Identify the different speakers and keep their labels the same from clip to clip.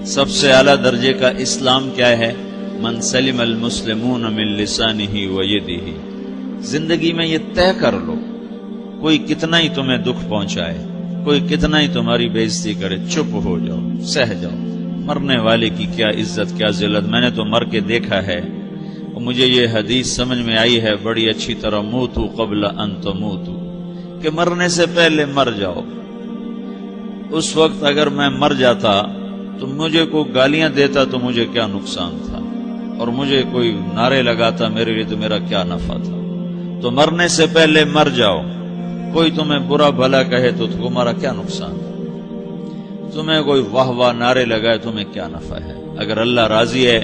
Speaker 1: سب سے اعلیٰ درجے کا اسلام کیا ہے؟ من سلم المسلمون من لسانہ و یدہ. زندگی میں یہ طے کر لو، کوئی کتنا ہی تمہیں دکھ پہنچائے، کوئی کتنا ہی تمہاری بےعزتی کرے، چپ ہو جاؤ، سہ جاؤ. مرنے والے کی کیا عزت، کیا ذلت. میں نے تو مر کے دیکھا ہے، اور مجھے یہ حدیث سمجھ میں آئی ہے بڑی اچھی طرح، موتو قبل ان تموتو، کہ مرنے سے پہلے مر جاؤ. اس وقت اگر میں مر جاتا تو مجھے کوئی گالیاں دیتا تو مجھے کیا نقصان تھا، اور مجھے کوئی نعرے لگاتا میرے لیے تو میرا کیا نفع تھا. تو مرنے سے پہلے مر جاؤ. کوئی تمہیں برا بھلا کہے تو تمہارا کیا نقصان ہے، تمہیں کوئی واہ واہ نعرے لگائے تمہیں کیا نفع ہے. اگر اللہ راضی ہے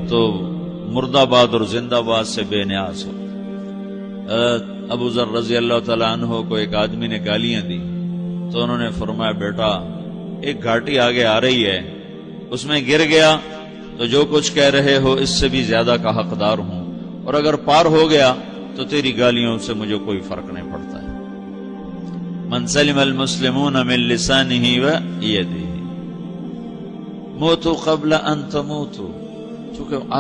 Speaker 1: تو مرد آباد اور زندہ باد سے بے نیاز ہو. ابو ذر رضی اللہ تعالیٰ عنہ کو ایک آدمی نے گالیاں دی تو انہوں نے فرمایا بیٹا ایک گھاٹی آگے آ رہی ہے، اس میں گر گیا تو جو کچھ کہہ رہے ہو اس سے بھی زیادہ کا حقدار ہوں، اور اگر پار ہو گیا تو تیری گالیوں سے مجھے کوئی فرق نہیں پڑتا ہے. من سلم المسلمون من لسانہ و یدہ موتوا قبل ان تموتوا. چونکہ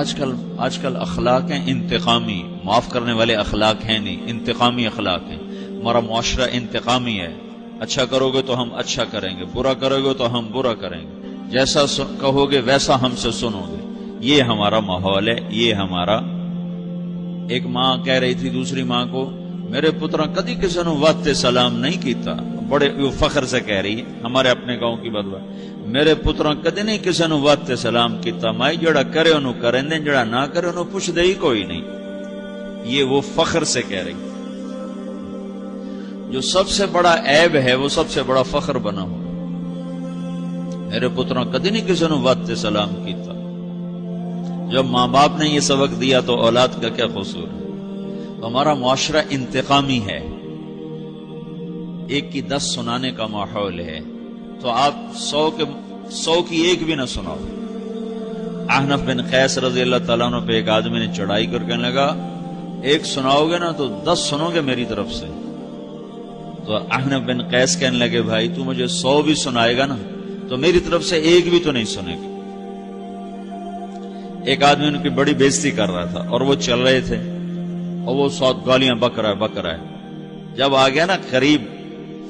Speaker 1: آج کل اخلاق ہیں انتقامی، معاف کرنے والے اخلاق ہیں نہیں، انتقامی اخلاق ہیں. ہمارا معاشرہ انتقامی ہے، اچھا کرو گے تو ہم اچھا کریں گے، برا کرو گے تو ہم برا کریں گے، جیسا کہو گے ویسا ہم سے سنو گے. یہ ہمارا ماحول ہے، یہ ہمارا. ایک ماں کہہ رہی تھی دوسری ماں کو، میرے پترا کدی کسی نے واسطے سلام نہیں کیتا. بڑے فخر سے کہہ رہی ہے، ہمارے اپنے گاؤں کی بات. میرے پترا کدی نہیں کسی نے واسطے سلام کیتا، مائی جڑا کرے انہوں کریں دیں، جڑا نہ کرے انہوں پوچھ دے ہی کوئی نہیں. یہ وہ فخر سے کہہ رہی. جو سب سے بڑا عیب ہے وہ سب سے بڑا فخر بنا ہو. میرے پترا کدی نہیں کسی نے واسطے سلام کیتا. جب ماں باپ نے یہ سبق دیا تو اولاد کا کیا قصور ہے. تو ہمارا معاشرہ انتقامی ہے، ایک کی 10 سنانے کا ماحول ہے. تو آپ 100 کی ایک بھی نہ سناؤ. احنف بن قیس رضی اللہ تعالیٰ عنہ پہ ایک آدمی نے چڑھائی کر کہنے لگا ایک سناؤ گے نا تو 10 سنو گے میری طرف سے. تو احنف بن قیس کہنے لگے بھائی تو مجھے 100 بھی سنائے گا نا تو میری طرف سے ایک بھی تو نہیں سنے گا. ایک آدمی ان کی بڑی بےزتی کر رہا تھا اور وہ چل رہے تھے اور وہ 100 گالیاں بک رہا ہے. جب آ گیا نا قریب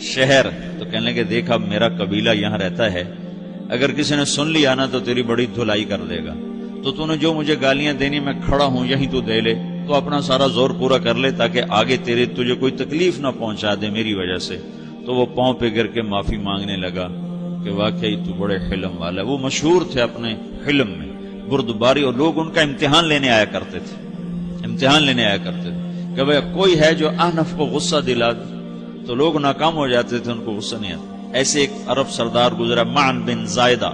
Speaker 1: شہر تو کہنے لگے دیکھا میرا قبیلہ یہاں رہتا ہے، اگر کسی نے سن لیا نا تو تیری بڑی دھلائی کر دے گا. تو نے جو مجھے گالیاں دینی میں کھڑا ہوں یہیں تو دے لے، تو اپنا سارا زور پورا کر لے تاکہ آگے تجھے کوئی تکلیف نہ پہنچا دے میری وجہ سے. تو وہ پاؤں پہ گر کے معافی مانگنے لگا کہ واقعی تو بڑے حلم والا ہے. وہ مشہور تھے اپنے حلم میں، بردباری، اور لوگ ان کا امتحان لینے آیا کرتے تھے کہ بھئی کوئی ہے جو احنف کو غصہ دلا دے. تو لوگ ناکام ہو جاتے تھے، ان کو غصہ نہیں آتا. ایسے ایک عرب سردار گزرا معن بن زائدہ،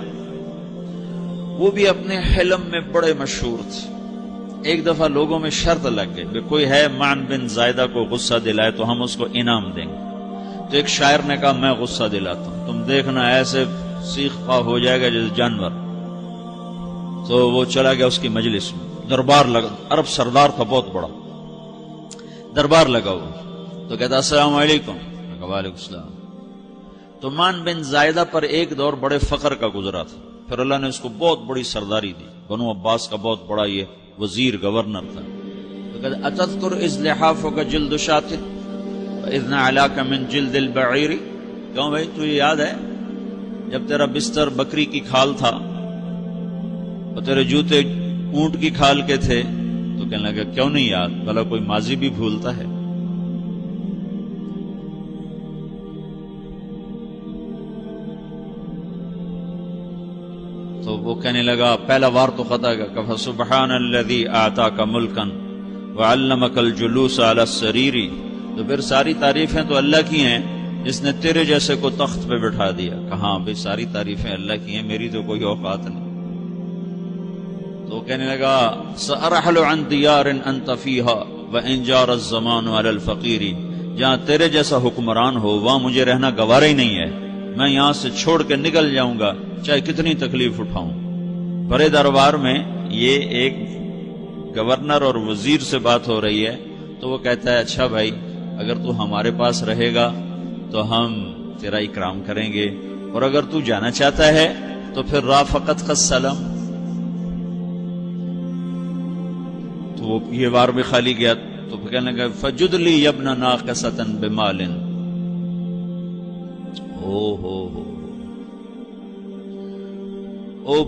Speaker 1: وہ بھی اپنے حلم میں بڑے مشہور تھے. ایک دفعہ لوگوں میں شرط لگ گئی کہ کوئی ہے معن بن زائدہ کو غصہ دلائے تو ہم اس کو انعام دیں گے. تو ایک شاعر نے کہا میں غصہ دلاتا ہوں، تم دیکھنا ایسے سیخ پا ہو جائے گا جیسے جانور. تو وہ چلا گیا اس کی مجلس میں، دربار لگا، عرب سردار تھا بہت بڑا، دربار لگا ہوا. تو کہتا السلام علیکم. وعلیکم السلام. تو معن بن زائدہ پر ایک دور بڑے فقر کا گزرا تھا، پھر اللہ نے اس کو بہت بڑی سرداری دی، بنو عباس کا بہت بڑا یہ وزیر گورنر تھا. تو کہتا اتذکر اذ لحافک جلد شاۃ واذ نعلاک من جلد البعیر. کیوں بھائی تجھے یاد ہے جب تیرا بستر بکری کی کھال تھا اور تیرے جوتے اونٹ کی کھال کے تھے؟ تو کہنے لگا کیوں نہیں یاد، بھلا کوئی ماضی بھی بھولتا ہے. تو وہ کہنے لگا پہلا وار تو خطا گا کہ فسبحان الذی اعطاک ملکا وعلمک الجلوس علی السریر. تو پھر ساری تعریفیں تو اللہ کی ہیں جس نے تیرے جیسے کو تخت پہ بٹھا دیا. کہاں بھئی ساری تعریفیں اللہ کی ہیں، میری تو کوئی اوقات نہیں. تو کہنے لگا سأرحل عن دیار انت فیہا وان جار الزمان علی الفقیر. جہاں تیرے جیسا حکمران ہو وہاں مجھے رہنا گوارا ہی نہیں ہے، میں یہاں سے چھوڑ کے نکل جاؤں گا چاہے کتنی تکلیف اٹھاؤں. بڑے دربار میں یہ ایک گورنر اور وزیر سے بات ہو رہی ہے. تو وہ کہتا ہے اچھا بھائی اگر تو ہمارے پاس رہے گا تو ہم تیرا اکرام کریں گے، اور اگر تو جانا چاہتا ہے تو پھر رافقت کا سلام، تو وہ یہ بار بھی خالی گیا تو پھر کہنے لگا فجد لی یبن ناقصۃ بمال، او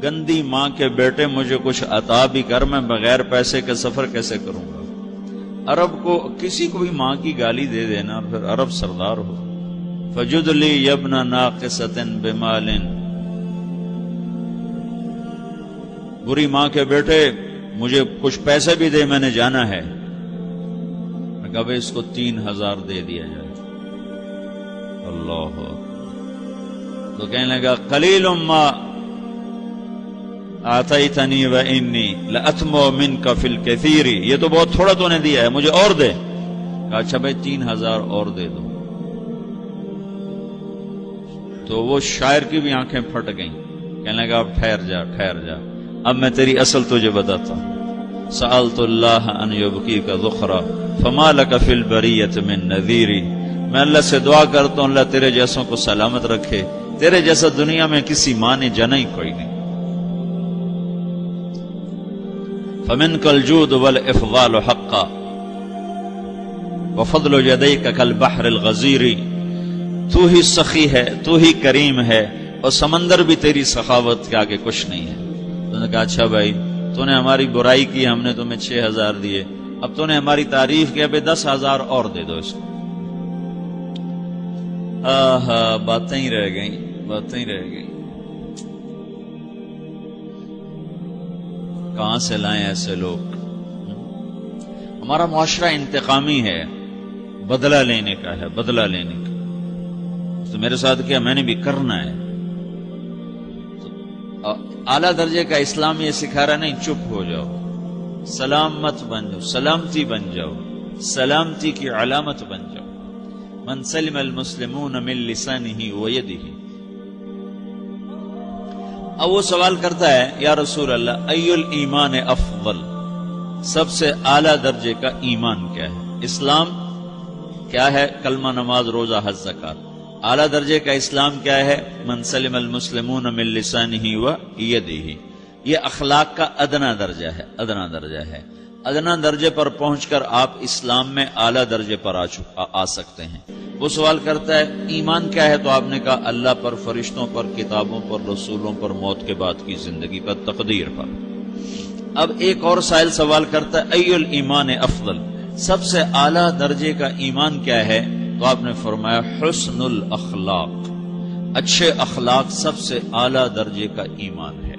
Speaker 1: گندی ماں کے بیٹے مجھے کچھ عطا بھی کر، میں بغیر پیسے کے سفر کیسے کروں گا؟ عرب کو کسی کو بھی ماں کی گالی دے دینا اور پھر عرب سردار ہو. فجد لی یبن ناقصۃ بمال، بری ماں کے بیٹے مجھے کچھ پیسے بھی دے، میں نے جانا ہے. میں کہا بھائی اس کو 3000 دے دیا جائے. اللہ، تو کہنے لگا قلیل ما آتیتنی وانی لأطمع منک فی الکثیر، یہ تو بہت تھوڑا تو نے دیا ہے، مجھے اور دے. کہا اچھا بھائی 3000 اور دے دو. تو وہ شاعر کی بھی آنکھیں پھٹ گئیں. کہنے لگا اب ٹھہر جا ٹھہر جا، اب میں تیری اصل تجھے بتاتا ہوں. سألت اللہ ان یبقیک ذخرا فما لک فی البریۃ من نذیر، میں اللہ سے دعا کرتا ہوں اللہ تیرے جیسوں کو سلامت رکھے، تیرے جیسا دنیا میں کسی ماں نے جنا ہی کوئی نہیں. فمنک الجود والافضال حقا وفضل یدیک کالبحر الغزیر، تو ہی سخی ہے، تو ہی کریم ہے، اور سمندر بھی تیری سخاوت کے آگے کچھ نہیں ہے. تو نے کہا اچھا بھائی تو نے ہماری برائی کی، ہم نے تمہیں 6000 دیے، اب تو نے ہماری تعریف کی، ابھی 10,000 اور دے دو اس کو. باتیں ہی رہ گئیں، باتیں ہی رہ گئیں. کہاں سے لائیں ایسے لوگ؟ ہمارا معاشرہ انتقامی ہے، بدلہ لینے کا ہے، بدلہ لینے کا. تو میرے ساتھ کیا میں نے بھی کرنا ہے. تو اعلیٰ درجے کا اسلام یہ سکھا رہا نہیں چپ ہو جاؤ، سلام مت بن جاؤ، سلامتی بن جاؤ، سلامتی کی علامت بن جاؤ. من سلم المسلمون من لسانہ ویدہ. اب وہ سوال کرتا ہے یا رسول اللہ ای الایمان افضل، سب سے اعلیٰ درجے کا ایمان کیا ہے؟ اسلام کیا ہے؟ کلمہ، نماز، روزہ، حج، زکات. اعلیٰ درجے کا اسلام کیا ہے؟ من سلم المسلمون من لسانہ ویدہ. یہ اخلاق کا ادنا درجہ ہے، ادنا درجہ ہے. ادنا درجے پر پہنچ کر آپ اسلام میں اعلیٰ درجے پر آ سکتے ہیں. وہ سوال کرتا ہے ایمان کیا ہے؟ تو آپ نے کہا اللہ پر، فرشتوں پر، کتابوں پر، رسولوں پر، موت کے بعد کی زندگی پر، تقدیر پر. اب ایک اور سائل سوال کرتا ہے ای الایمان افضل، سب سے اعلیٰ درجے کا ایمان کیا ہے؟ تو آپ نے فرمایا حسن الاخلاق، اچھے اخلاق سب سے اعلیٰ درجے کا ایمان ہے.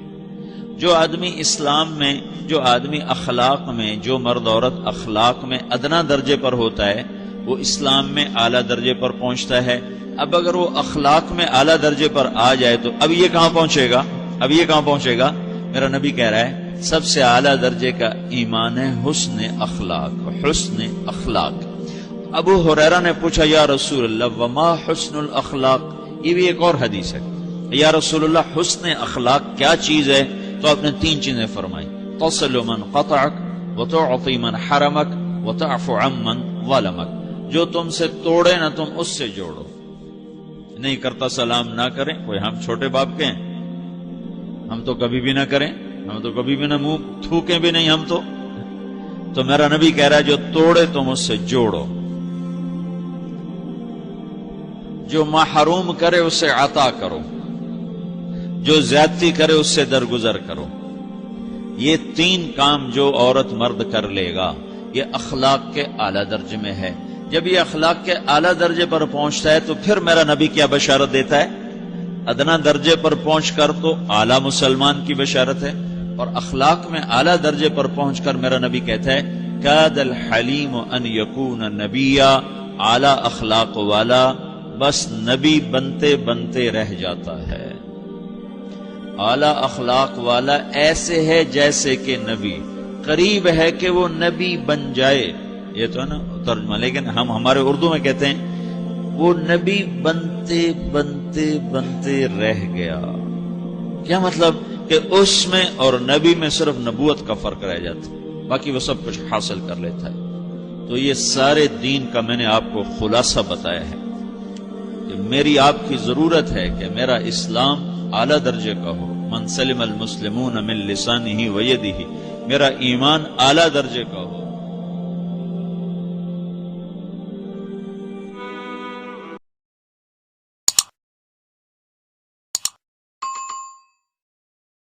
Speaker 1: جو آدمی اسلام میں، جو آدمی اخلاق میں، جو مرد عورت اخلاق میں ادنا درجے پر ہوتا ہے وہ اسلام میں اعلیٰ درجے پر پہنچتا ہے. اب اگر وہ اخلاق میں اعلیٰ درجے پر آ جائے تو اب یہ کہاں پہنچے گا؟ اب یہ کہاں پہنچے گا؟ میرا نبی کہہ رہا ہے سب سے اعلیٰ درجے کا ایمان ہے حسن اخلاق، حسن اخلاق. ابو ہریرہ نے پوچھا یا رسول اللہ وما حسن الاخلاق، یہ بھی ایک اور حدیث ہے. یا رسول اللہ حسن اخلاق کیا چیز ہے؟ تو آپ نے 3 چیزیں فرمائی، تصل من قطعک وتعطی من حرمک وتعفو عمن ظلمک. جو تم سے توڑے نہ تم اس سے جوڑو. نہیں کرتا سلام نہ کریں. کوئی ہم چھوٹے باپ کے ہیں؟ ہم تو کبھی بھی نہ کریں، ہم تو کبھی بھی نہ منہ تھوکیں بھی نہیں ہم تو میرا نبی کہہ رہا ہے جو توڑے تم اس سے جوڑو، جو محروم کرے اسے عطا کرو، جو زیادتی کرے اس سے درگزر کرو. یہ 3 کام جو عورت مرد کر لے گا یہ اخلاق کے اعلیٰ درجے میں ہے. جب یہ اخلاق کے اعلیٰ درجے پر پہنچتا ہے تو پھر میرا نبی کیا بشارت دیتا ہے؟ ادنا درجے پر پہنچ کر تو اعلیٰ مسلمان کی بشارت ہے، اور اخلاق میں اعلیٰ درجے پر پہنچ کر میرا نبی کہتا ہے کاد الحلیم ان یکون نبیا، اعلیٰ اخلاق والا بس نبی بنتے بنتے رہ جاتا ہے. اعلیٰ اخلاق والا ایسے ہے جیسے کہ نبی، قریب ہے کہ وہ نبی بن جائے. یہ تو ہے نا ترجمہ، لیکن ہم ہمارے اردو میں کہتے ہیں وہ نبی بنتے بنتے بنتے رہ گیا. کیا مطلب؟ کہ اس میں اور نبی میں صرف نبوت کا فرق رہ جاتا ہے، باقی وہ سب کچھ حاصل کر لیتا ہے. تو یہ سارے دین کا میں نے آپ کو خلاصہ بتایا ہے کہ میری آپ کی ضرورت ہے کہ میرا اسلام اعلیٰ درجے کا ہو، من سلم المسلمون من لسانہ و یدہ، میرا ایمان اعلیٰ درجے کا ہو،